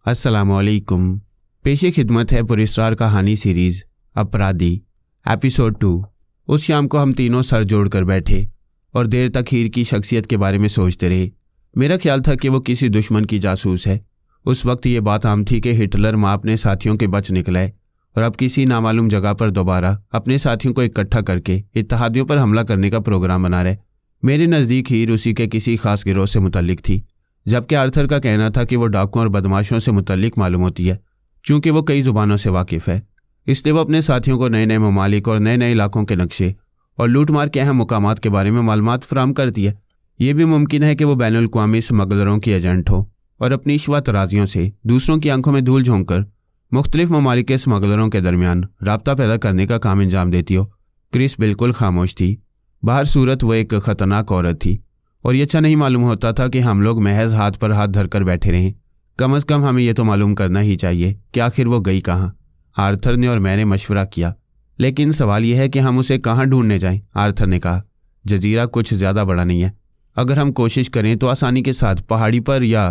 अस्सलामुअलैकुम। पेशे खिदमत है पुरस्कार कहानी सीरीज़ अपराधी एपिसोड 2। उस शाम को हम तीनों सर जोड़कर बैठे और देर तक हीर की शख्सियत के बारे में सोचते रहे। मेरा ख्याल था कि वो किसी दुश्मन की जासूस है। उस वक्त ये बात आम थी कि हिटलर माँ अपने साथियों के बच निकला है और अब किसी नामालूम जगह पर दोबारा अपने साथियों को इकट्ठा करके इत्तेहादियों पर हमला करने का प्रोग्राम बना रहे। मेरे नज़दीक हीर उसी के किसी खास गिरोह से मुतल्लिक थी, जबकि आर्थर का कहना था कि वो डाकुओं और बदमाशों से मुतल्लिक मालूम होती है। चूँकि वो कई ज़ुबानों से वाकिफ़ है, इसलिए वो अपने साथियों को नए नए ममालिक और नए नए इलाकों के नक्शे और लूटमार के अहम मुकामात के बारे में मालूमात फराहम करती है। ये भी मुमकिन है कि वो बैनुल अक़वामी स्मगलरों की एजेंट हो और अपनी इश्वा तराजियों से दूसरों की आंखों में धूल झोंक कर मुख्तलिफ ममालिक के स्मगलरों के दरमियान राब्ता पैदा करने का काम अंजाम देती हो। क्रिस बिल्कुल खामोश थी। बाहर सूरत वो एक ख़तरनाक औरत थी और ये अच्छा नहीं मालूम होता था कि हम लोग महज हाथ पर हाथ धरकर बैठे रहें। कम अज़ कम हमें यह तो मालूम करना ही चाहिए कि आखिर वो गई कहाँ। आर्थर ने और मैंने मशवरा किया, लेकिन सवाल यह है कि हम उसे कहाँ ढूंढने जाएं। आर्थर ने कहा, जजीरा कुछ ज़्यादा बड़ा नहीं है। अगर हम कोशिश करें तो आसानी के साथ पहाड़ी पर या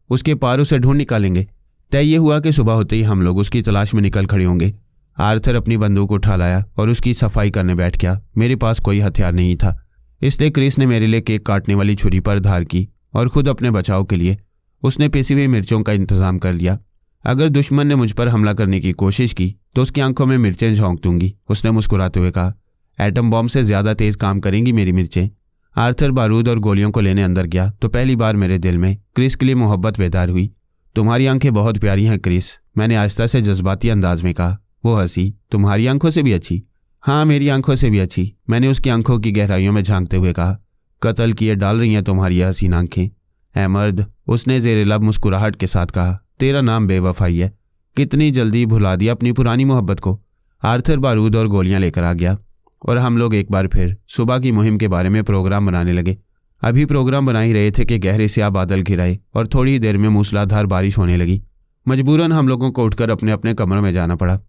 उसके पार उसे ढूंढ निकालेंगे। तय ये हुआ कि सुबह होते ही हम लोग उसकी तलाश में निकल खड़े होंगे। आर्थर अपनी बंदूक उठा लाया और उसकी सफाई करने बैठ गया। मेरे पास कोई हथियार नहीं था, इसलिए क्रिस ने मेरे लिए केक काटने वाली छुरी पर धार की और खुद अपने बचाव के लिए उसने पिसी हुई मिर्चों का इंतज़ाम कर लिया। अगर दुश्मन ने मुझ पर हमला करने की कोशिश की तो उसकी आंखों में मिर्चें झोंक दूंगी, उसने मुस्कुराते हुए कहा। एटम बॉम्ब से ज़्यादा तेज़ काम करेंगी मेरी मिर्चें। आर्थर बारूद और गोलियों को लेने अंदर गया तो पहली बार मेरे दिल में क्रिस के लिए मोहब्बत बेदार हुई। तुम्हारी आंखें बहुत प्यारी हैं क्रिस, मैंने आहिस्ता से जज्बाती अंदाज में कहा। वो हंसी। तुम्हारी आंखों से भी अच्छी? हाँ, मेरी आंखों से भी अच्छी, मैंने उसकी आंखों की गहराइयों में झांकते हुए कहा। कत्ल किए डाल रही हैं तुम्हारी हसीन आंखें। ऐ मर्द, उसने ज़ेरे लब मुस्कुराहट के साथ कहा, तेरा नाम बेवफाई है। कितनी जल्दी भुला दिया अपनी पुरानी मोहब्बत को। आर्थर बारूद और गोलियां लेकर आ गया और हम लोग एक बार फिर सुबह की मुहिम के बारे में प्रोग्राम बनाने लगे। अभी प्रोग्राम बना ही रहे थे कि गहरे स्याह बादल घिराए और थोड़ी देर में मूसलाधार बारिश होने लगी। मजबूरन हम लोगों को उठकर अपने अपने कमरों में जाना पड़ा।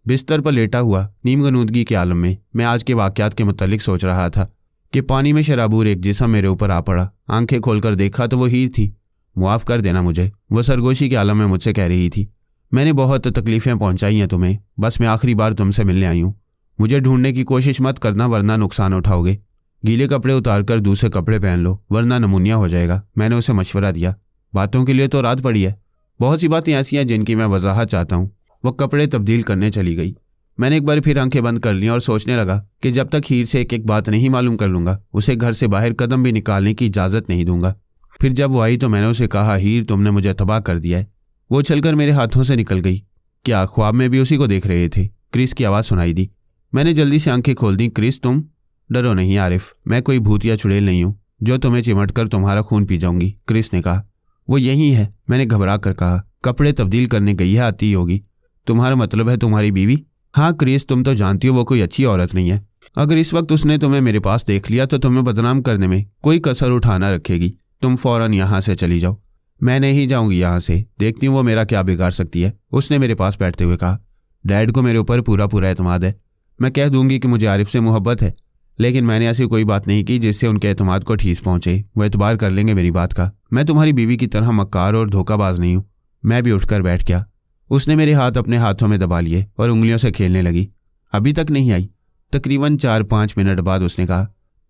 बिस्तर पर लेटा हुआ नीम गनूदगी के आलम में मैं आज के वाक़यात के मुतालिक सोच रहा था कि पानी में शराबूर एक जिस्म मेरे ऊपर आ पड़ा। आंखें खोलकर देखा तो वो हीर थी। मुआफ़ कर देना मुझे, वो सरगोशी के आलम में मुझसे कह रही थी। मैंने बहुत तकलीफ़ें पहुंचाई हैं तुम्हें, बस मैं आखिरी बार तुमसे मिलने आई हूँ। मुझे ढूंढने की कोशिश मत करना वरना नुकसान उठाओगे। गीले कपड़े उतार कर दूसरे कपड़े पहन लो वरना नमूनिया हो जाएगा, मैंने उसे मशवरा दिया। बातों के लिए तो रात पड़ी है, बहुत सी बातें ऐसी हैं जिनकी मैं वजाहत चाहता हूँ। वो कपड़े तब्दील करने चली गई। मैंने एक बार फिर आंखें बंद कर लीं और सोचने लगा कि जब तक हीर से एक एक बात नहीं मालूम कर लूँगा उसे घर से बाहर कदम भी निकालने की इजाज़त नहीं दूंगा। फिर जब वो आई तो मैंने उसे कहा, हीर तुमने मुझे तबाह कर दिया है। वो उछलकर मेरे हाथों से निकल गई। क्या ख्वाब में भी उसी को देख रहे थे? क्रिस की आवाज़ सुनाई दी। मैंने जल्दी से आंखें खोल दी। क्रिस तुम? डरो नहीं आरिफ, मैं कोई भूत या चुड़ैल नहीं हूँ जो तुम्हें चिमट कर तुम्हारा खून पी जाऊंगी, क्रिस ने कहा। वो यही है, मैंने घबरा कर कहा। कपड़े तब्दील करने गई है, आती ही होगी। तुम्हारा मतलब है तुम्हारी बीवी? हाँ क्रिस, तुम तो जानती हो वो कोई अच्छी औरत नहीं है। अगर इस वक्त उसने तुम्हें मेरे पास देख लिया तो तुम्हें बदनाम करने में कोई कसर उठाना रखेगी। तुम फौरन यहाँ से चली जाओ। मैं नहीं जाऊँगी यहाँ से, देखती हूँ वो मेरा क्या बिगाड़ सकती है, उसने मेरे पास बैठते हुए कहा। डैड को मेरे ऊपर पूरा पूरा एतमाद है। मैं कह दूंगी कि मुझे आरिफ से मोहब्बत है, लेकिन मैंने ऐसी कोई बात नहीं की जिससे उनके एतमाद को ठेस पहुँचे। वो एतबार कर लेंगे मेरी बात का। मैं तुम्हारी बीवी की तरह मक्कार और धोखाबाज नहीं हूँ। मैं भी उठकर बैठ गया। उसने मेरे हाथ अपने हाथों में दबा लिए और उंगलियों से खेलने लगी। अभी तक नहीं आई? तकरीबन 4-5 मिनट बाद उसने कहा,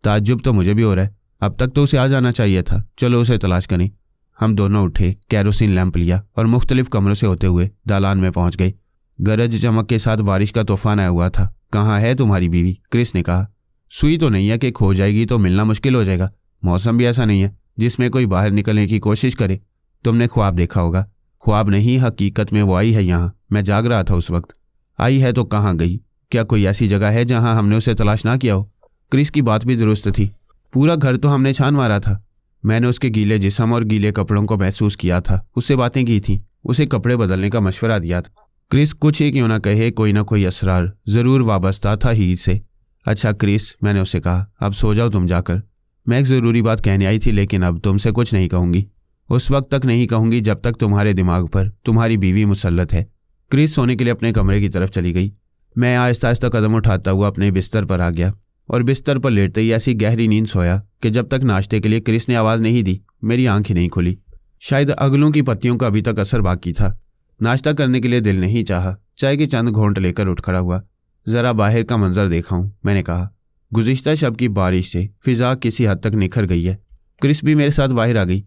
ताज्जुब तो मुझे भी हो रहा है, अब तक तो उसे आ जाना चाहिए था, चलो उसे तलाश करें। हम दोनों उठे, कैरोसिन लैंप लिया और मुख्तलिफ कमरों से होते हुए दालान में पहुंच गए। गरज चमक के साथ बारिश का तूफान आया हुआ था। कहाँ है तुम्हारी बीवी? क्रिस ने कहा। सुई तो नहीं है कि खो जाएगी तो मिलना मुश्किल हो जाएगा। मौसम भी ऐसा नहीं है जिसमें कोई बाहर निकलने की कोशिश करे। तुमने ख्वाब देखा होगा। ख्वाब नहीं, हकीकत में वो आई है यहाँ। मैं जाग रहा था उस वक्त। आई है तो कहाँ गई? क्या कोई ऐसी जगह है जहाँ हमने उसे तलाश ना किया हो? क्रिस की बात भी दुरुस्त थी। पूरा घर तो हमने छान मारा था। मैंने उसके गीले जिस्म और गीले कपड़ों को महसूस किया था, उससे बातें की थी, उसे कपड़े बदलने का मशवरा दिया था। क्रिस कुछ ही क्यों ना कहे, कोई ना कोई असरार ज़रूर वाबस्ता था हीर से। अच्छा क्रिस, मैंने उसे कहा, अब सो जाओ तुम जाकर। मैं एक ज़रूरी बात कहने आई थी, लेकिन अब तुमसे कुछ नहीं कहूँगी। उस वक्त तक नहीं कहूँगी जब तक तुम्हारे दिमाग पर तुम्हारी बीवी मुसल्लत है। क्रिस सोने के लिए अपने कमरे की तरफ चली गई। मैं आहिस्ता आहिस्ता कदम उठाता हुआ अपने बिस्तर पर आ गया और बिस्तर पर लेटते ही ऐसी गहरी नींद सोया कि जब तक नाश्ते के लिए क्रिस ने आवाज़ नहीं दी मेरी आंख ही नहीं खुली। शायद अगलों की पत्तियों का अभी तक असर बाकी था। नाश्ता करने के लिए दिल नहीं चाहा। चाय के चंद घोंट लेकर उठ खड़ा हुआ। जरा बाहर का मंजर देखा हूं, मैंने कहा। गुज़िश्ता शब की बारिश से फिजा किसी हद तक निखर गई है। क्रिस भी मेरे साथ बाहर आ गई।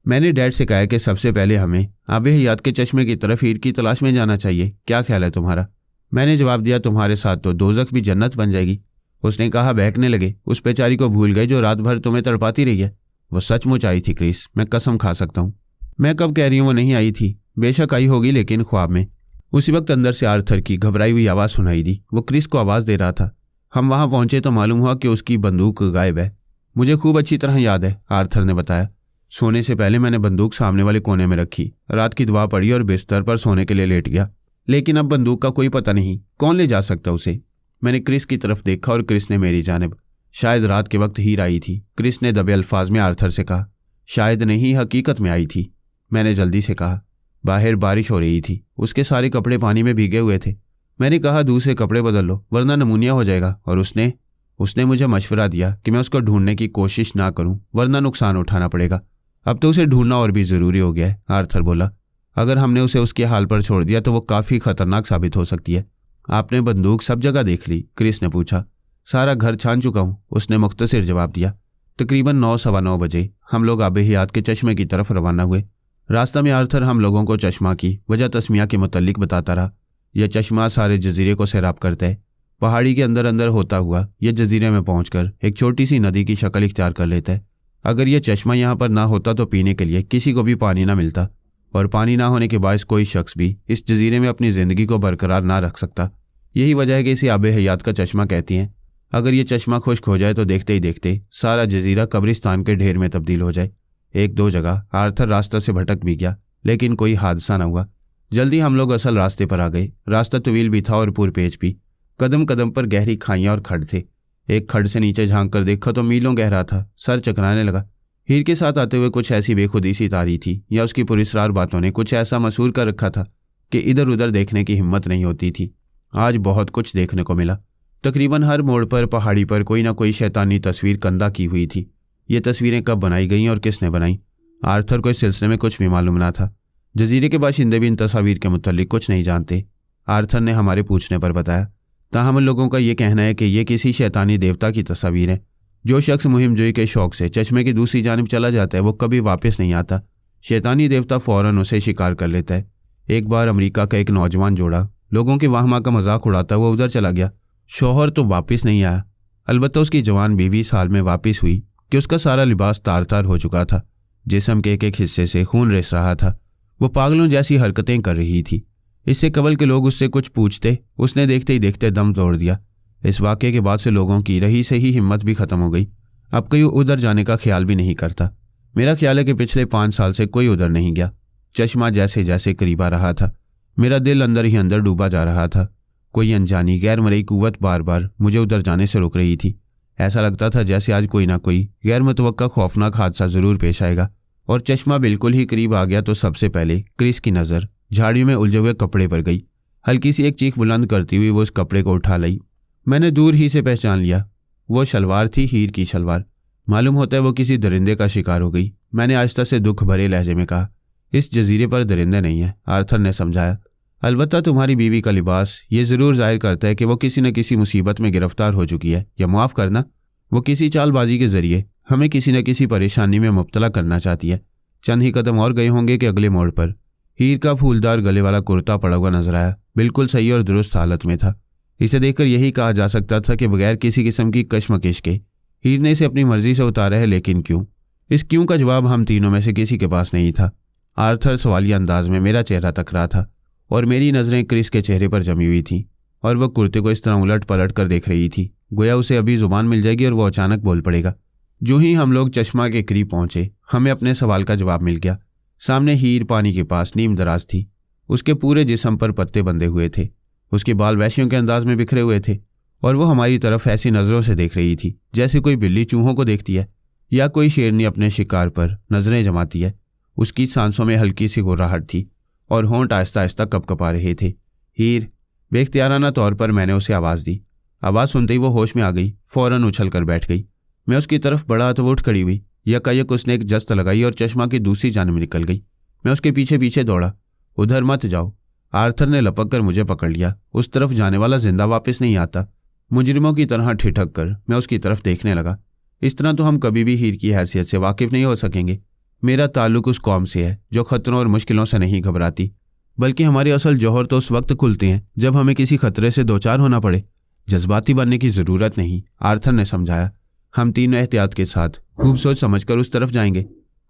मैंने डैड से कहा कि सबसे पहले हमें आबे हयात के चश्मे की तरफ हीर की तलाश में जाना चाहिए। क्या ख्याल है तुम्हारा? मैंने जवाब दिया, तुम्हारे साथ तो दोज़ख भी जन्नत बन जाएगी। उसने कहा, बहकने लगे। उस बेचारी को भूल गए जो रात भर तुम्हें तड़पाती रही है। वो सचमुच आई थी क्रिस, मैं कसम खा सकता हूँ। मैं कब कह रही हूँ वो नहीं आई थी। बेशक आई होगी, लेकिन ख्वाब में। उसी वक्त अंदर से आर्थर की घबराई हुई आवाज़ सुनाई दी। वो क्रिस को आवाज़ दे रहा था। हम वहां पहुंचे तो मालूम हुआ कि उसकी बंदूक गायब है। मुझे खूब अच्छी तरह याद है, आर्थर ने बताया। सोने से पहले मैंने बंदूक सामने वाले कोने में रखी, रात की दुआ पड़ी और बिस्तर पर सोने के लिए लेट गया। लेकिन अब बंदूक का कोई पता नहीं, कौन ले जा सकता उसे। मैंने क्रिस की तरफ देखा और क्रिस ने मेरी जानिब। शायद रात के वक्त हीर आई थी, क्रिस ने दबे अल्फाज में आर्थर से कहा। शायद नहीं, हकीकत में आई थी, मैंने जल्दी से कहा। बाहर बारिश हो रही थी, उसके सारे कपड़े पानी में भीगे हुए थे। मैंने कहा, दूसरे कपड़े बदल लो वरना नमूनिया हो जाएगा। और उसने मुझे मशवरा दिया कि मैं उसको ढूंढने की कोशिश ना करूं वरना नुकसान उठाना पड़ेगा। अब तो उसे ढूंढना और भी ज़रूरी हो गया है, आर्थर बोला। अगर हमने उसे उसके हाल पर छोड़ दिया तो वो काफ़ी खतरनाक साबित हो सकती है। आपने बंदूक सब जगह देख ली? क्रिस ने पूछा। सारा घर छान चुका हूँ, उसने मुख्तसर जवाब दिया। तकरीबन 9 सवा 9 बजे हम लोग आबे हयात के चश्मे की तरफ रवाना हुए। रास्ता में आर्थर हम लोगों को चश्मा की वजह तस्मिया के मुतल्लिक बताता रहा। यह चश्मा सारे जजीरे को सैराब करता है। पहाड़ी के अंदर अंदर होता हुआ यह जजीरे में पहुंचकर एक छोटी सी नदी की शक्ल इख्तियार कर लेता है। अगर यह चश्मा यहाँ पर ना होता तो पीने के लिए किसी को भी पानी ना मिलता, और पानी ना होने के बायस कोई शख्स भी इस जजीरे में अपनी ज़िंदगी को बरकरार ना रख सकता। यही वजह है कि इसे आबे हयात का चश्मा कहती हैं। अगर यह चश्मा खुश्क हो जाए तो देखते ही देखते सारा जजीरा कब्रिस्तान के ढेर में तब्दील हो जाए। 1-2 जगह आर्थर रास्ता से भटक भी गया, लेकिन कोई हादसा न हुआ। जल्दी हम लोग असल रास्ते पर आ गए। रास्ता तवील भी था और पुरपेच भी। कदम कदम पर गहरी खाइयाँ और खड्ड थे। एक खड्ड से नीचे झांक कर देखा तो मीलों गहरा था। सर चकराने लगा। हीर के साथ आते हुए कुछ ऐसी बेखुदी सी तारी थी, या उसकी पुरस्रार बातों ने कुछ ऐसा मसूर कर रखा था कि इधर उधर देखने की हिम्मत नहीं होती थी। आज बहुत कुछ देखने को मिला। तकरीबन हर मोड़ पर पहाड़ी पर कोई ना कोई शैतानी तस्वीर कंदा की हुई थी। ये तस्वीरें कब बनाई गईं और किसने बनाई, आर्थर को इस सिलसिले में कुछ भी मालूम ना था। जजीरे के बाशिंदे भी इन तस्वीर के मुतल्लिक कुछ नहीं जानते, आर्थर ने हमारे पूछने पर बताया। ताहम लोगों का ये कहना है कि ये किसी शैतानी देवता की तस्वीर है। जो शख्स मुहिम जोई के शौक से चश्मे की दूसरी जानिब चला जाता है वो कभी वापस नहीं आता। शैतानी देवता फ़ौरन उसे शिकार कर लेता है। एक बार अमेरिका का एक नौजवान जोड़ा लोगों के वाहमा का मजाक उड़ाता हुआ उधर चला गया। शौहर तो वापस नहीं आया, अलबत्ता उसकी जवान बीवी साल में वापस हुई कि उसका सारा लिबास तार तार हो चुका था। जिस्म के एक हिस्से से खून रिस रहा था। वो पागलों जैसी हरकतें कर रही थी। इससे कबल के लोग उससे कुछ पूछते, उसने देखते ही देखते दम तोड़ दिया। इस वाक़े के बाद से लोगों की रही से ही हिम्मत भी ख़त्म हो गई। अब कोई उधर जाने का ख्याल भी नहीं करता। मेरा ख्याल है कि पिछले 5 साल से कोई उधर नहीं गया। चश्मा जैसे जैसे करीब आ रहा था, मेरा दिल अंदर ही अंदर डूबा जा रहा था। कोई अनजानी गैर मरई कुव्वत बार बार मुझे उधर जाने से रोक रही थी। ऐसा लगता था जैसे आज कोई ना कोई गैर मुतवक्का खौफनाक हादसा ज़रूर पेश आएगा। और चश्मा बिल्कुल ही करीब आ गया तो सबसे पहले क्रिस की नज़र झाड़ियों में उलझे हुए कपड़े पर गई। हल्की सी एक चीख बुलंद करती हुई वो उस कपड़े को उठा ली। मैंने दूर ही से पहचान लिया, वो शलवार थी, हीर की शलवार। मालूम होता है वो किसी दरिंदे का शिकार हो गई। मैंने आहिस्ता से दुख भरे लहजे में कहा, इस जजीरे पर दरिंदे नहीं है, आर्थर ने समझाया। अलबत्ता तुम्हारी बीवी का लिबास ये ज़रूर जाहिर करता है कि वो किसी न किसी मुसीबत में गिरफ्तार हो चुकी है, या मुआफ़ करना, वो किसी चालबाजी के ज़रिए हमें किसी न किसी परेशानी में मुब्तला करना चाहती है। चंद ही कदम और गए होंगे कि अगले मोड़ पर हीर का फूलदार गले वाला कुर्ता पड़ा हुआ नजर आया। बिल्कुल सही और दुरुस्त हालत में था। इसे देखकर यही कहा जा सकता था कि बगैर किसी किस्म की कशमकश के हीर ने इसे अपनी मर्जी से उतारा है। लेकिन क्यों? इस क्यों का जवाब हम तीनों में से किसी के पास नहीं था। आर्थर सवालिया अंदाज में मेरा चेहरा तक रहा था और मेरी नज़रें क्रिस के चेहरे पर जमी हुई थी और वह कुर्ते को इस तरह उलट पलट कर देख रही थी गोया उसे अभी जुबान मिल जाएगी और वो अचानक बोल पड़ेगा। जो ही हम लोग चश्मा के करीब पहुंचे, हमें अपने सवाल का जवाब मिल गया। सामने हीर पानी के पास नीम दराज थी। उसके पूरे जिस्म पर पत्ते बंधे हुए थे। उसके बाल वैश्यों के अंदाज में बिखरे हुए थे और वो हमारी तरफ ऐसी नज़रों से देख रही थी जैसे कोई बिल्ली चूहों को देखती है या कोई शेरनी अपने शिकार पर नज़रें जमाती है। उसकी सांसों में हल्की सी गुर्राहट थी और होंठ आहिस्ता आहिस्ता कपकपा रहे थे। हीर, बेख्तियाराना तौर पर मैंने उसे आवाज़ दी। आवाज़ सुनते ही वो होश में आ गई, फ़ौरन उछल कर बैठ गई। मैं उसकी तरफ बढ़ा तो वो उठ खड़ी हुई। यकायक उसने एक जस्त लगाई और चश्मा की दूसरी जानिब निकल गई। मैं उसके पीछे पीछे दौड़ा। उधर मत जाओ, आर्थर ने लपक कर मुझे पकड़ लिया। उस तरफ जाने वाला जिंदा वापस नहीं आता। मुजरिमों की तरह ठिठक कर मैं उसकी तरफ देखने लगा। इस तरह तो हम कभी भी हीर की हैसियत से वाकिफ नहीं हो सकेंगे। मेरा ताल्लुक उस कौम से है जो खतरों और मुश्किलों से नहीं घबराती, बल्कि हमारे असल जौहर तो उस वक्त खुलते हैं जब हमें किसी खतरे से दो चार होना पड़े। जज्बाती बनने की जरूरत नहीं, आर्थर ने समझाया। हम तीनों एहतियात के साथ खूब सोच समझकर उस तरफ जाएंगे।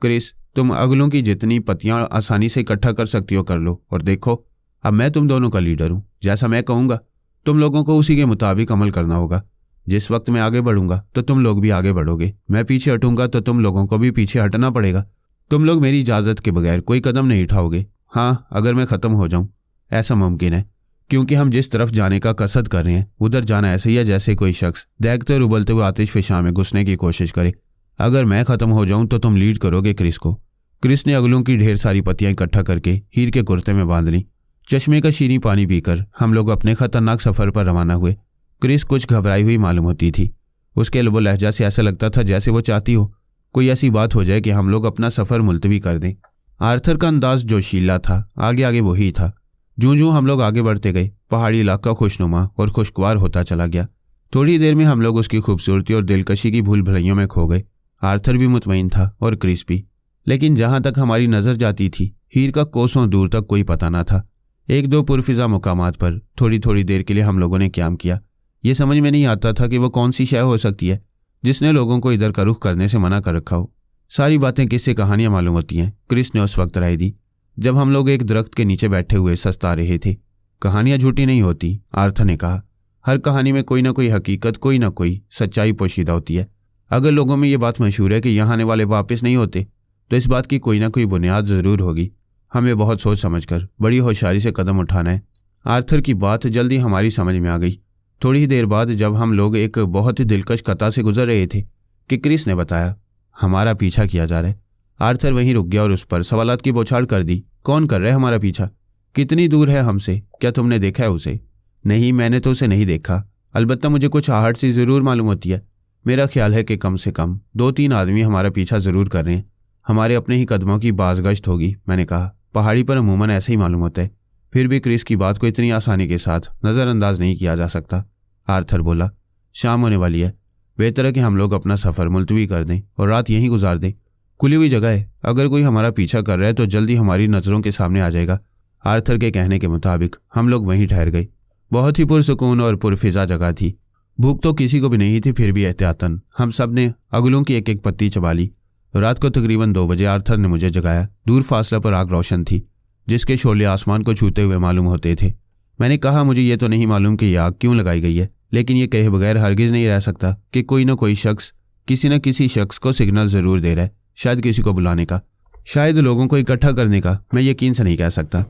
क्रिस, तुम अगलों की जितनी पत्तियां आसानी से इकट्ठा कर सकती हो कर लो, और देखो अब मैं तुम दोनों का लीडर हूं। जैसा मैं कहूंगा तुम लोगों को उसी के मुताबिक अमल करना होगा। जिस वक्त मैं आगे बढ़ूंगा तो तुम लोग भी आगे बढ़ोगे, मैं पीछे हटूंगा तो तुम लोगों को भी पीछे हटना पड़ेगा। तुम लोग मेरी इजाज़त के बगैर कोई कदम नहीं उठाओगे। हाँ, अगर मैं ख़त्म हो जाऊं, ऐसा मुमकिन है, क्योंकि हम जिस तरफ जाने का कसद कर रहे हैं उधर जाना ऐसे ही है जैसे कोई शख्स देखते और उबलते हुए आतिश फिशा में घुसने की कोशिश करे। अगर मैं ख़त्म हो जाऊं तो तुम लीड करोगे क्रिस को। क्रिस ने अगलों की ढेर सारी पत्तियां इकट्ठा करके हीर के कुर्ते में बांध ली। चश्मे का शीरी पानी पीकर हम लोग अपने खतरनाक सफ़र पर रवाना हुए। क्रिस कुछ घबराई हुई मालूम होती थी। उसके लबो लहजा से ऐसा लगता था जैसे वो चाहती हो कोई ऐसी बात हो जाए कि हम लोग अपना सफ़र मुलतवी कर दें। आर्थर का अंदाज जोशीला था, आगे आगे वही था। जूं जूं हम लोग आगे बढ़ते गए, पहाड़ी इलाका खुशनुमा और खुशगवार होता चला गया। थोड़ी देर में हम लोग उसकी खूबसूरती और दिलकशी की भूल भुलैयों में खो गए। आर्थर भी मुतमईन था और क्रिस भी, लेकिन जहां तक हमारी नज़र जाती थी हीर का कोसों दूर तक कोई पता ना था। एक दो पुरफिजा मुकामात पर थोड़ी थोड़ी देर के लिए हम लोगों ने क्याम किया। ये समझ में नहीं आता था कि वो कौन सी शय हो सकती है जिसने लोगों को इधर का रुख करने से मना कर रखा हो। सारी बातें किससे कहानियां मालूम होती हैं, क्रिस ने उस वक्त राय दी जब हम लोग एक दरख्त के नीचे बैठे हुए सस्ता रहे थे। कहानियां झूठी नहीं होती, आर्थर ने कहा। हर कहानी में कोई ना कोई हकीकत, कोई ना कोई सच्चाई पोशीदा होती है। अगर लोगों में ये बात मशहूर है कि यहाँ आने वाले वापस नहीं होते, तो इस बात की कोई ना कोई बुनियाद ज़रूर होगी। हमें बहुत सोच समझकर बड़ी होशियारी से कदम उठाना है। आर्थर की बात जल्दी हमारी समझ में आ गई। थोड़ी ही देर बाद जब हम लोग एक बहुत ही दिलकश कता से गुजर रहे थे कि क्रिस ने बताया, हमारा पीछा किया जा रहा है। आर्थर वहीं रुक गया और उस पर सवालात की बौछार कर दी। कौन कर रहा है हमारा पीछा? कितनी दूर है हमसे? क्या तुमने देखा है उसे? नहीं, मैंने तो उसे नहीं देखा। अलबत्ता मुझे कुछ आहट सी ज़रूर मालूम होती है। मेरा ख्याल है कि कम से कम 2-3 आदमी हमारा पीछा ज़रूर कर रहे हैं। हमारे अपने ही कदमों की बाज़गश्त होगी, मैंने कहा। पहाड़ी पर अमूमन ऐसे ही मालूम होता है। फिर भी क्रिस की बात को इतनी आसानी के साथ नज़रअंदाज नहीं किया जा सकता। आर्थर बोला, शाम होने वाली है, बेहतर है कि हम लोग अपना सफ़र मुलतवी कर दें और रात यहीं गुजार दें। खुली हुई जगह है, अगर कोई हमारा पीछा कर रहा है तो जल्दी हमारी नज़रों के सामने आ जाएगा। आर्थर के कहने के मुताबिक हम लोग वहीं ठहर गए। बहुत ही पुरसुकून और पुरफिजा जगह थी। भूख तो किसी को भी नहीं थी, फिर भी एहतियातन हम सब ने अगलों की एक एक पत्ती चबा ली। रात को तकरीबन 2 बजे आर्थर ने मुझे जगाया। दूर फासला पर आग रोशन थी, जिसके शोले आसमान को छूते हुए मालूम होते थे। मैंने कहा, मुझे ये तो नहीं मालूम कि यह आग क्यों लगाई गई है, लेकिन ये कहे बगैर हरगिज़ नहीं रह सकता कि कोई ना कोई शख्स किसी न किसी शख्स को सिग्नल ज़रूर दे रहा है। शायद किसी को बुलाने का, शायद लोगों को इकट्ठा करने का। मैं यकीन से नहीं कह सकता।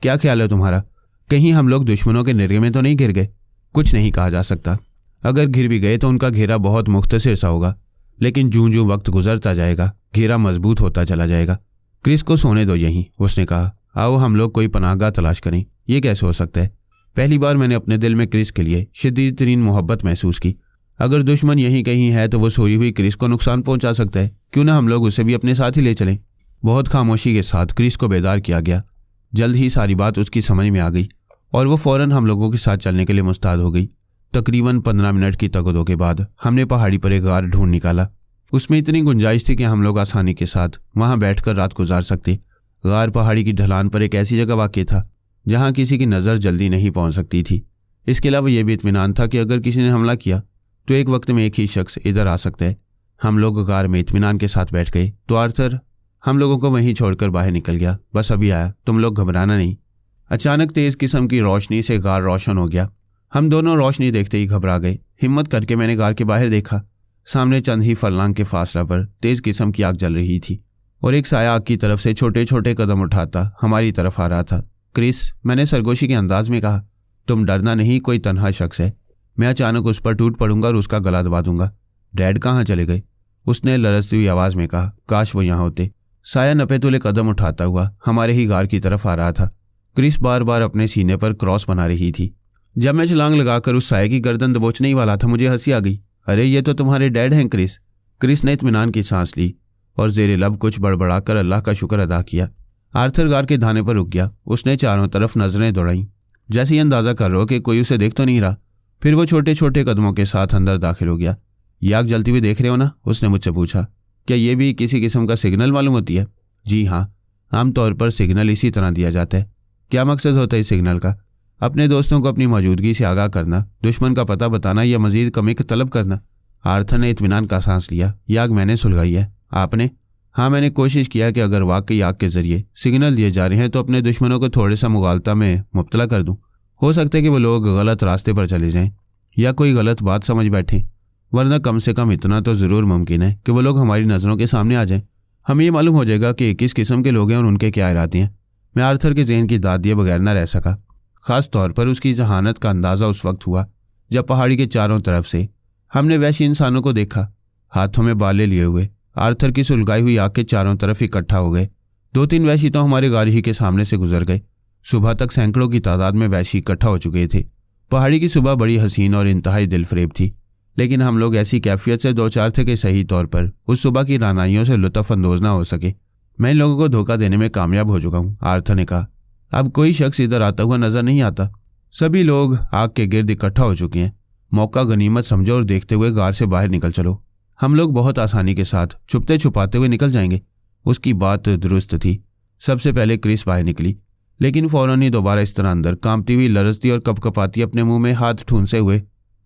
क्या ख्याल है तुम्हारा? कहीं हम लोग दुश्मनों के निर्गे में तो नहीं गिर गए? कुछ नहीं कहा जा सकता। अगर घिर भी गए तो उनका घेरा बहुत मुख्तसर सा होगा, लेकिन जूं जूं वक्त गुजरता जाएगा घेरा मजबूत होता चला जाएगा। क्रिस को सोने दो यहीं, उसने कहा। आओ हम लोग कोई पनाहगाह तलाश करें। ये कैसे हो सकता है? पहली बार मैंने अपने दिल में क्रिस के लिए शदीद तरीन मोहब्बत महसूस की। अगर दुश्मन यहीं कहीं है तो वो सोई हुई क्रिस को नुकसान पहुंचा सकता है। क्यों ना हम लोग उसे भी अपने साथ ही ले चलें। बहुत खामोशी के साथ क्रिस को बेदार किया गया। जल्द ही सारी बात उसकी समझ में आ गई और वो फ़ौरन हम लोगों के साथ चलने के लिए मुस्ताद हो गई। तकरीबन 15 मिनट की तगदो के बाद हमने पहाड़ी पर एक गार ढूंढ निकाला। उसमें इतनी गुंजाइश थी कि हम लोग आसानी के साथ वहाँ बैठकर रात गुजार सकते। गार पहाड़ी की ढलान पर एक ऐसी जगह वाक़ था जहाँ किसी की नज़र जल्दी नहीं पहुँच सकती थी। इसके अलावा यह भी इत्मीनान था कि अगर किसी ने हमला किया तो एक वक्त में एक ही शख्स इधर आ सकता है। हम लोग गार में इत्मीनान के साथ बैठ गए तो आर्थर हम लोगों को वहीं छोड़कर बाहर निकल गया। बस अभी आया, तुम लोग घबराना नहीं। अचानक तेज़ किस्म की रोशनी से गार रोशन हो गया। हम दोनों रोशनी देखते ही घबरा गए। हिम्मत करके मैंने गार के बाहर देखा। सामने चंद ही फरलांग के फासला पर तेज़ किस्म की आग जल रही थी और एक साया आग की तरफ से छोटे छोटे कदम उठाता हमारी तरफ आ रहा था। क्रिस, मैंने सरगोशी के अंदाज में कहा, तुम डरना नहीं, कोई तन्हा शख्स है। मैं अचानक उस पर टूट पड़ूंगा और उसका गला दबा दूंगा। डैड कहाँ चले गए? उसने लरजती हुई आवाज़ में कहा। काश वो यहाँ होते। साया नपे तुले कदम उठाता हुआ हमारे ही गार की तरफ आ रहा था। क्रिस बार बार अपने सीने पर क्रॉस बना रही थी। जब मैं छलांग लगाकर उस साये की गर्दन दबोचने ही वाला था, मुझे हंसी आ गई। अरे ये तो तुम्हारे डैड हैं क्रिस। क्रिस ने इत्मीनान की सांस ली और ज़ेरे लब कुछ बड़बड़ाकर अल्लाह का शुक्र अदा किया। आर्थर गार के धाने पर रुक गया। उसने चारों तरफ नजरें दौड़ाई, जैसे ही अंदाजा कर रहा हो कि कोई उसे देख तो नहीं रहा। फिर वो छोटे छोटे कदमों के साथ अंदर दाखिल हो गया। ये आग जलती हुई देख रहे हो ना? उसने मुझसे पूछा। क्या ये भी किसी किस्म का सिग्नल मालूम होती है? जी हाँ, आमतौर पर सिग्नल इसी तरह दिया जाता है। क्या मकसद होता है इस सिग्नल का? अपने दोस्तों को अपनी मौजूदगी से आगाह करना, दुश्मन का पता बताना या मजीद कमी का तलब करना। आर्थर ने इत्मीनान का सांस लिया। ये आग मैंने सुलगाई है। आपने? हाँ, मैंने कोशिश किया कि अगर वाकई आग के जरिए सिग्नल दिए जा रहे हैं तो अपने दुश्मनों को थोड़े सा मुगालता में मुब्तला कर दूं। हो सकता है कि वो लोग गलत रास्ते पर चले जाएं या कोई गलत बात समझ बैठें, वरना कम से कम इतना तो ज़रूर मुमकिन है कि वो लोग हमारी नज़रों के सामने आ जाएं। हमें ये मालूम हो जाएगा कि किस किस्म के लोग हैं और उनके क्या इरादे हैं। मैं आर्थर के जहन की दाद दिए बगैर न रह सका। ख़ास तौर पर उसकी जहानत का अंदाज़ा उस वक्त हुआ जब पहाड़ी के चारों तरफ से हमने वैसे इंसानों को देखा, हाथों में बाले लिए हुए। आर्थर की सुलगाई हुई आग के चारों तरफ इकट्ठा हो गए। 2-3 वैशी तो हमारे गाड़ी ही के सामने से गुजर गए। सुबह तक सैकड़ों की तादाद में वैशी इकट्ठा हो चुके थे। पहाड़ी की सुबह बड़ी हसीन और इंतहाई दिलफरेब थी, लेकिन हम लोग ऐसी कैफियत से दो चार थे कि सही तौर पर उस सुबह की रानाइयों से लुत्फ अंदोज ना हो सके। मैं इन लोगों को धोखा देने में कामयाब हो चुका हूँ, आर्थर ने कहा। अब कोई शख्स इधर आता हुआ नजर नहीं आता। सभी लोग आग के गिर्द इकट्ठा हो चुके हैं। मौका गनीमत समझो और देखते हुए गार से बाहर निकल चलो। हम लोग बहुत आसानी के साथ छुपते छुपाते हुए निकल जाएंगे। उसकी बात दुरुस्त थी। सबसे पहले क्रिस बाहर निकली, लेकिन फौरन ही दोबारा इस तरह अंदर कांपती हुई, लरजती और कपकपाती, अपने मुंह में हाथ ठूंसे हुए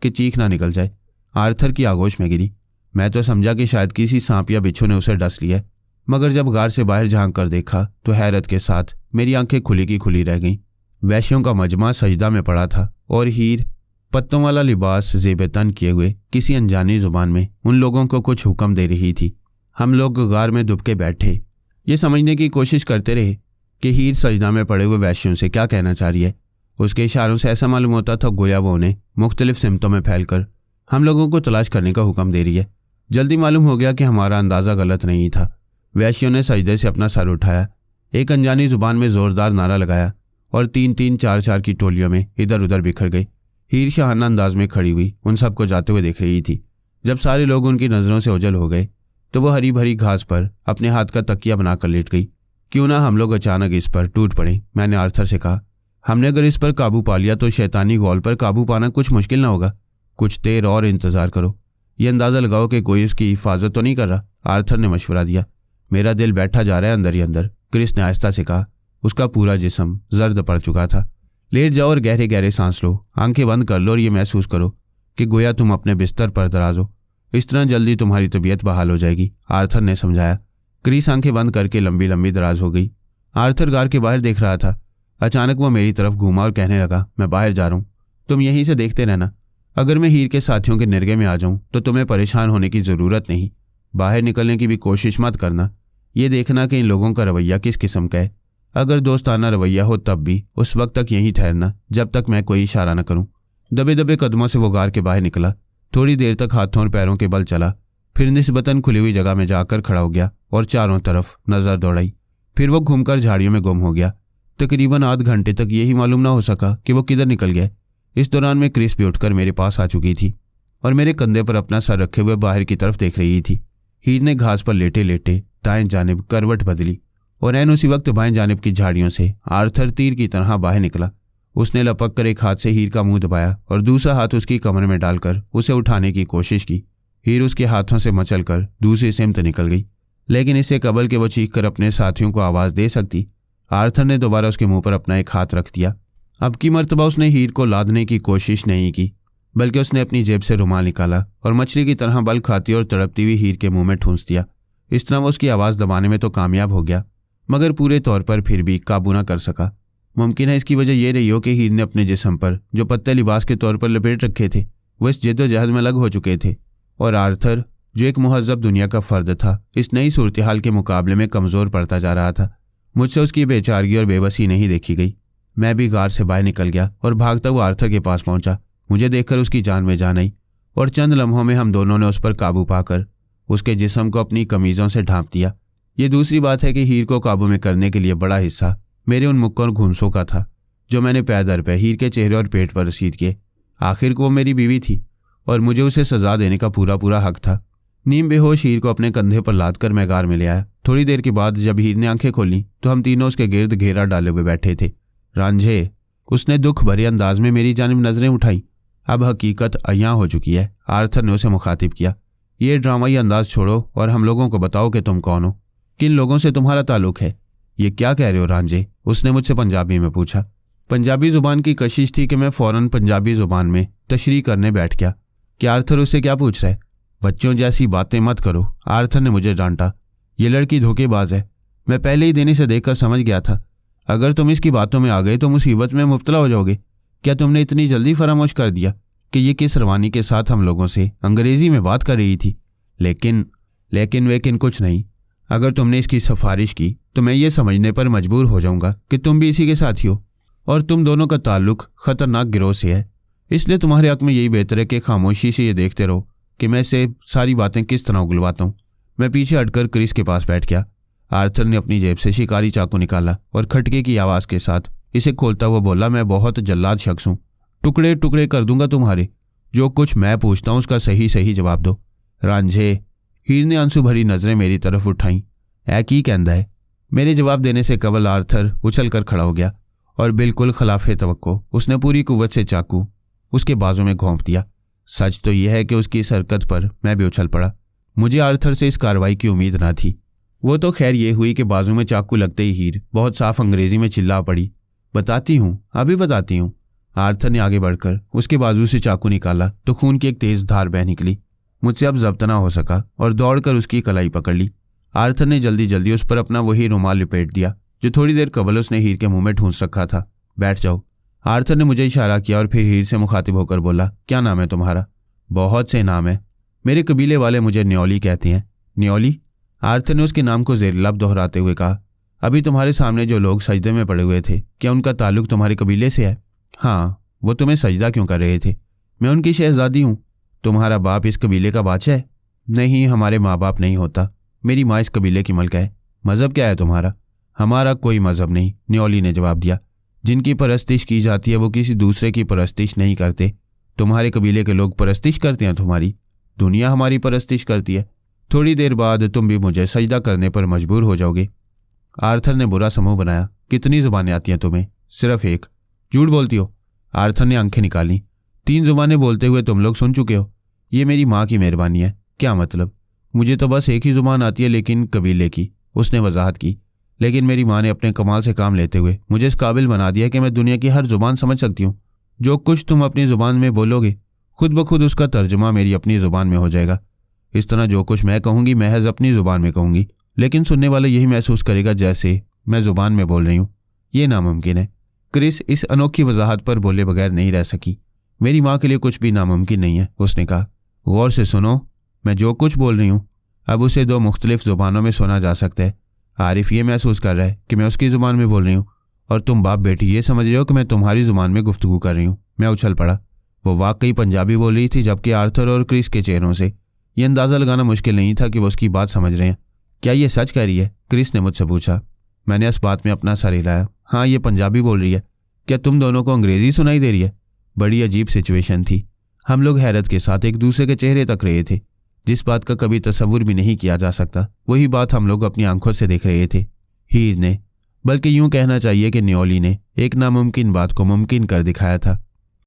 कि चीख ना निकल जाए। आर्थर की आगोश में गिरी। मैं तो समझा कि शायद किसी सांप या बिच्छू ने उसे डस लिया, मगर जब गार से बाहर झांक कर देखा तो हैरत के साथ मेरी आंखें खुली की खुली रह गईं। वैश्यों का मजमा सजदा में पड़ा था और हीर पत्तों वाला लिबास ज़ेब तन किए हुए किसी अनजानी जुबान में उन लोगों को कुछ हुक्म दे रही थी। हम लोग गार में दुबके बैठे ये समझने की कोशिश करते रहे कि हीर सजदा में पड़े हुए वैश्यों से क्या कहना चाह रही है। उसके इशारों से ऐसा मालूम होता था गोया वो उन्हें मुख्तलिफ सिमतों में फैलकर हम लोगों को तलाश करने का हुक्म दे रही है। जल्दी मालूम हो गया कि हमारा अंदाज़ा गलत नहीं था। वैश्यों ने सजदे से अपना सर उठाया, एक अनजानी जुबान में ज़ोरदार नारा लगाया और 3-3, 4-4 की टोलियों में इधर उधर बिखर गई। हीर शाहाना अंदाज में खड़ी हुई उन सबको जाते हुए देख रही थी। जब सारे लोग उनकी नज़रों से ओझल हो गए तो वो हरी भरी घास पर अपने हाथ का तकिया बनाकर लेट गई। क्यों ना हम लोग अचानक इस पर टूट पड़े, मैंने आर्थर से कहा। हमने अगर इस पर काबू पा लिया तो शैतानी गौल पर काबू पाना कुछ मुश्किल ना होगा। कुछ देर और इंतज़ार करो, ये अंदाज़ा लगाओ कि कोई इसकी हिफाजत तो नहीं कर रहा, आर्थर ने मशवरा दिया। मेरा दिल बैठा जा रहा है अंदर ही अंदर, क्रिस ने आहिस्ता से कहा। उसका पूरा जिस्म जर्द पड़ चुका था। लेट जाओ और गहरे गहरे सांस लो, आंखें बंद कर लो और ये महसूस करो कि गोया तुम अपने बिस्तर पर दराज हो। इस तरह जल्दी तुम्हारी तबीयत बहाल हो जाएगी, आर्थर ने समझाया। क्रिस आंखें बंद करके लंबी लंबी दराज हो गई। आर्थर गार के बाहर देख रहा था। अचानक वो मेरी तरफ घूमा और कहने लगा, मैं बाहर जा रहा हूँ, तुम यहीं से देखते रहना। अगर मैं हीर के साथियों के निर्गे में आ जाऊं तो तुम्हें परेशान होने की ज़रूरत नहीं। बाहर निकलने की भी कोशिश मत करना। ये देखना कि इन लोगों का रवैया किस किस्म का है। अगर दोस्ताना रवैया हो तब भी उस वक्त तक यहीं ठहरना जब तक मैं कोई इशारा न करूं। दबे दबे कदमों से वो गार के बाहर निकला। थोड़ी देर तक हाथों और पैरों के बल चला, फिर निस्बतन खुली हुई जगह में जाकर खड़ा हो गया और चारों तरफ नज़र दौड़ाई। फिर वो घूमकर झाड़ियों में गुम हो गया। तकरीबन आध घंटे तक यही मालूम ना हो सका कि वो किधर निकल गया। इस दौरान में क्रिस भी उठकर मेरे पास आ चुकी थी और मेरे कंधे पर अपना सर रखे हुए बाहर की तरफ देख रही थी। हीर ने घास पर लेटे लेटे दाएं जानिब करवट बदली और ऐन उसी वक्त बाएं जानिब की झाड़ियों से आर्थर तीर की तरह बाहर निकला। उसने लपक कर एक हाथ से हीर का मुंह दबाया और दूसरा हाथ उसकी कमर में डालकर उसे उठाने की कोशिश की। हीर उसके हाथों से मचलकर दूसरी सिमत निकल गई, लेकिन इससे कबल के वो चीख कर अपने साथियों को आवाज़ दे सकती। आर्थर ने दोबारा उसके मुंह पर अपना एक हाथ रख दिया। अब की मर्तबा उसने हीर को लादने की कोशिश नहीं की, बल्कि उसने अपनी जेब से रुमाल निकाला और मछली की तरह बल खाती और तड़पती हुई हीर के मुंह में ठूंस दिया। इस तरह वो उसकी आवाज़ दबाने में तो कामयाब हो गया, मगर पूरे तौर पर फिर भी काबू ना कर सका। मुमकिन है इसकी वजह यह रही हो कि हीर ने अपने जिस्म पर जो पत्ते लिबास के तौर पर लपेट रखे थे वो इस जद्दोजहद में लग हो चुके थे, और आर्थर जो एक मुहज़्ज़ब दुनिया का फ़र्द था इस नई सूरत हाल के मुकाबले में कमज़ोर पड़ता जा रहा था। मुझसे उसकी बेचारगी और बेबसी नहीं देखी गई। मैं भी गार से बाहर निकल गया और भागता हुआ आर्थर के पास पहुंचा। मुझे देखकर उसकी जान में जान आई और चंद लम्हों में हम दोनों ने उस पर काबू पाकर उसके जिस्म को अपनी कमीज़ों से ढांप दिया। ये दूसरी बात है कि हीर को काबू में करने के लिए बड़ा हिस्सा मेरे उन मुक्कों और घूंसों का था जो मैंने पै दर पे हीर के चेहरे और पेट पर रसीद किए। आखिर को वो मेरी बीवी थी और मुझे उसे सज़ा देने का पूरा पूरा हक था। नीम बेहोश हीर को अपने कंधे पर लाद कर मैं गार में ले आया। थोड़ी देर के बाद जब हीर ने आंखें खोली तो हम तीनों उसके गिर्द घेरा डाले हुए बैठे थे। रांझे, उसने दुख भरे अंदाज में मेरी जानिब नजरें उठाई। अब हकीकत अयां हो चुकी है। आर्थर ने उसे मुखातिब किया। ये ड्रामाई अंदाज छोड़ो और हम लोगों को बताओ कि तुम कौन हो, किन लोगों से तुम्हारा ताल्लुक है। ये क्या कह रहे हो रांझे? उसने मुझसे पंजाबी में पूछा। पंजाबी जुबान की कशिश थी कि मैं फौरन पंजाबी जुबान में तशरीह करने बैठ गया कि आर्थर उससे क्या पूछ रहा है। बच्चों जैसी बातें मत करो, आर्थर ने मुझे डांटा। ये लड़की धोखेबाज है। मैं पहले ही देने से देखकर समझ गया था। अगर तुम इसकी बातों में आ गए तो मुसीबत में मुब्तला हो जाओगे। क्या तुमने इतनी जल्दी फरामोश कर दिया कि ये किस रवानी के साथ हम लोगों से अंग्रेजी में बात कर रही थी? लेकिन कुछ नहीं। अगर तुमने इसकी सिफारिश की तो मैं ये समझने पर मजबूर हो जाऊंगा कि तुम भी इसी के साथी हो और तुम दोनों का ताल्लुक खतरनाक गिरोह से है। इसलिए तुम्हारे हक में यही बेहतर है कि खामोशी से ये देखते रहो कि मैं इसे सारी बातें किस तरह उगलवाता हूँ। मैं पीछे हटकर क्रिस के पास बैठ गया। आर्थर ने अपनी जेब से शिकारी चाकू निकाला और खटके की आवाज़ के साथ इसे खोलता हुआ बोला, मैं बहुत जल्लाद शख्स हूँ। टुकड़े टुकड़े कर दूंगा तुम्हारे। जो कुछ मैं पूछता हूँ उसका सही सही जवाब दो। रांझे, हीर ने आंसू भरी नजरें मेरी तरफ उठाईं। ऐ की कहंदा है? मेरे जवाब देने से कबल आर्थर उछल कर खड़ा हो गया और बिल्कुल खिलाफे तवक्को उसने पूरी कुव्वत से चाकू उसके बाजू में घोंप दिया। सच तो यह है कि उसकी इस हरकत पर मैं भी उछल पड़ा। मुझे आर्थर से इस कार्रवाई की उम्मीद ना थी। वो तो खैर ये हुई कि बाजू में चाकू लगते ही हीर बहुत साफ अंग्रेजी में चिल्ला पड़ी, बताती हूँ, अभी बताती हूँ। आर्थर ने आगे बढ़कर उसके बाजू से चाकू निकाला तो खून की एक तेज धार बह निकली। मुझसे अब जब्त ना हो सका और दौड़कर उसकी कलाई पकड़ ली। आर्थर ने जल्दी जल्दी उस पर अपना वही रुमाल लिपेट दिया जो थोड़ी देर कबल उसने हीर के मुंह में ठूंस रखा था। बैठ जाओ। आर्थर ने मुझे इशारा किया और फिर हीर से मुखातिब होकर बोला, क्या नाम है तुम्हारा? बहुत से नाम है। मेरे कबीले वाले मुझे न्योली कहते हैं। न्योली? आर्थर ने उसके नाम को ज़ेर-लब दोहराते हुए कहा। अभी तुम्हारे सामने जो लोग सजदे में पड़े हुए थे, क्या उनका ताल्लुक तुम्हारे कबीले से है? हाँ। वो तुम्हें सजदा क्यों कर रहे थे? मैं उनकी शहजादी हूँ। तुम्हारा बाप इस कबीले का बादशाह है? नहीं, हमारे माँ बाप नहीं होता। मेरी माँ इस कबीले की मलका है। मज़हब क्या है तुम्हारा? हमारा कोई मज़हब नहीं, न्योली ने जवाब दिया। जिनकी परस्तिश की जाती है वो किसी दूसरे की परस्तिश नहीं करते। तुम्हारे कबीले के लोग परस्तिश करते हैं तुम्हारी? दुनिया हमारी परस्तिश करती है। थोड़ी देर बाद तुम भी मुझे सजदा करने पर मजबूर हो जाओगे। आर्थर ने बुरा समूह बनाया। कितनी ज़ुबानें आती हैं तुम्हें? सिर्फ एक। झूठ बोलती हो। आर्थर ने आंखें निकाली। 3 ज़ुबानें बोलते हुए तुम लोग सुन चुके हो। ये मेरी माँ की मेहरबानी है। क्या मतलब? मुझे तो बस एक ही ज़ुबान आती है, लेकिन कबीले की, उसने वजाहत की। लेकिन मेरी माँ ने अपने कमाल से काम लेते हुए मुझे इस काबिल बना दिया कि मैं दुनिया की हर ज़ुबान समझ सकती हूँ। जो कुछ तुम अपनी ज़ुबान में बोलोगे खुद ब खुद उसका तर्जुमा मेरी अपनी ज़ुबान में हो जाएगा। इस तरह जो कुछ मैं कहूँगी महज अपनी ज़ुबान में कहूँगी, लेकिन सुनने वाला यही महसूस करेगा जैसे मैं ज़ुबान में बोल रही हूँ। ये नामुमकिन है। क्रिस इस अनोखी वजाहत पर बोले बगैर नहीं रह सकी। मेरी माँ के लिए कुछ भी नामुमकिन नहीं है, उसने कहा। गौर से सुनो, मैं जो कुछ बोल रही हूँ अब उसे 2 मुख्तलिफ ज़ुबानों में सुना जा सकता है। आरिफ ये महसूस कर रहा है कि मैं उसकी ज़ुबान में बोल रही हूँ और तुम बाप बेटी ये समझ रहे हो कि मैं तुम्हारी ज़ुबान में गुफ्तगू कर रही हूँ। मैं उछल पड़ा। वो वाकई पंजाबी बोल रही थी, जबकि आर्थर और क्रिस के चेहरों से ये अंदाज़ा लगाना मुश्किल नहीं था कि वो उसकी बात समझ रहे हैं। क्या ये सच कह रही है? क्रिस ने मुझसे पूछा। मैंने इस बात में अपना सर हिलाया। हाँ, ये पंजाबी बोल रही है। क्या तुम दोनों को अंग्रेज़ी सुनाई दे रही है? बड़ी अजीब सिचुएशन थी। हम लोग हैरत के साथ एक दूसरे के चेहरे तक रहे थे। जिस बात का कभी तसव्वुर भी नहीं किया जा सकता, वही बात हम लोग अपनी आंखों से देख रहे थे। हीर ने, बल्कि यूं कहना चाहिए कि न्योली ने, एक नामुमकिन बात को मुमकिन कर दिखाया था।